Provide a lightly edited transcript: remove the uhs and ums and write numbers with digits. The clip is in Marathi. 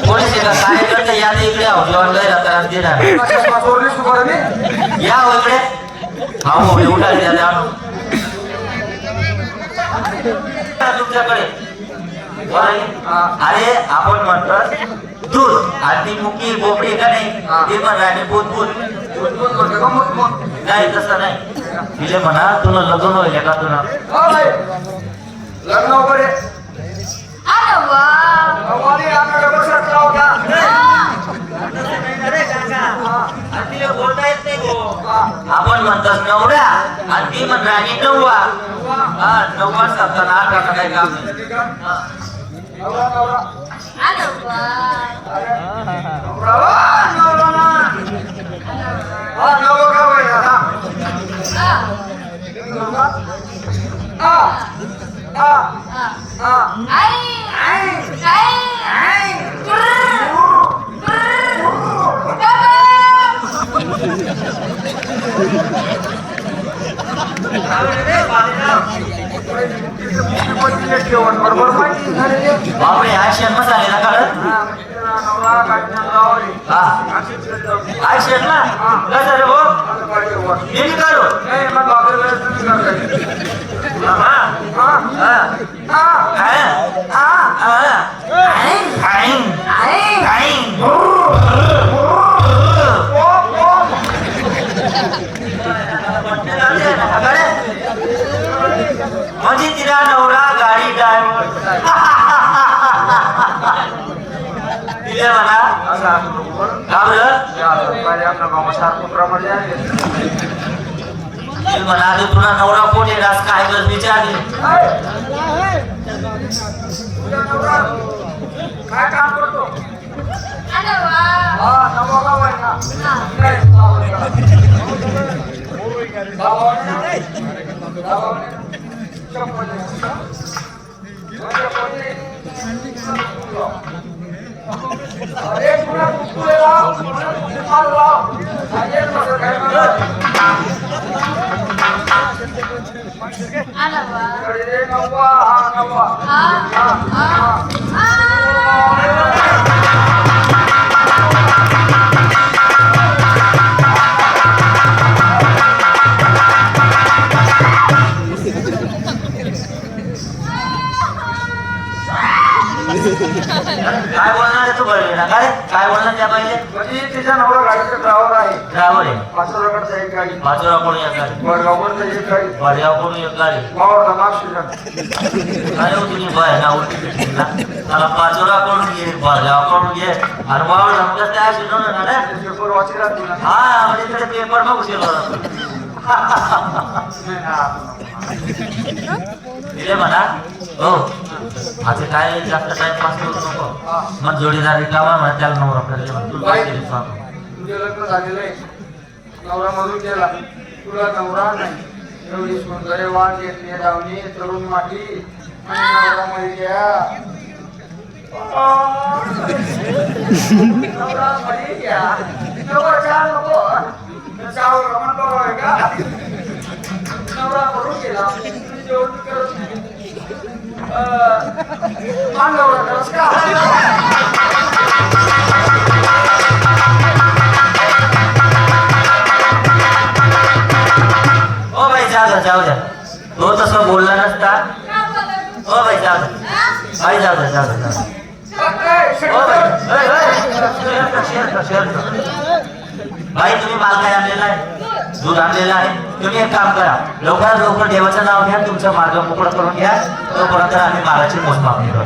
कोणी शिका काय करते या इकडे जेवण गैर आता देणार या हो इकडे हा उठा तुमच्याकडे अरे आपण म्हणतो दूध आणि ती मुकी बोबडी का नाही ते पण राहिली बुदबुद नाही तसं नाही तिले म्हणा तुला लग्न होईल का तुला लग्न वगैरे आपण म्हणतो नवरा आणि ती म्हण राणी नववा नववा सप्ताह आठ काय काम बापरे हा शर्मा झालेला काढत हा शर्मा कसं रे भाऊ नीट करू म्हणजे तिला नवरा गाडी ड्रायव्हर तिला म्हणा म्हणा तुला नवरा कोण येणार काय कर विचारली काय काम करतो काय बोलणार आहे तू बरं ना काय काय बोलणार त्या पाहिजे म्हणजे तिचा नवरा गाडीचा ड्रायव्हर आहे ड्रायव्हर आहे पाचोराकडचा एक गाडी बाजूलाकडून एक गाडी वडगावकडचा एक गाडी वडगावकडून एक गाडी मावळचा नाशिक अरे तुम्ही बाय ना उलटी ना मला पाचोराकडून घे वडगावकडून घे आणि वावड समजा त्या शिकवलं ना पेपर वाचला तुला हा म्हणजे इकडे पेपर बघू शिकवलं दिले म्हणा हो आता काय जास्त टाइमपास करू नको मग जोडीदार रिकामा म्हणा त्याला नवरा तुझे लग्न झालेलं आहे नवरा मधून गेला तुला नवरा नाही एवढी सुंदर वाण घेतली धावणी तरुण माटी नवरा मध्ये घ्या नवरा मध्ये घ्या नको चावल रमण बरोबर का नवरा करून गेला जेवण करत नाही मानवरा करस का ओ भाई जाऊ द्या तो तसं बोलला नसता ओ भाई जाऊ भाई जाऊ द्या भाई तुम्ही माल काय आणलेला आहे दूध आणलेला आहे तुम्ही एक काम करा लवकरात लवकर देवाचं नाव घ्या तुमचा मार्ग मोकळा करून घ्या तोपर्यंत आम्ही मालाची मोजमापणी करू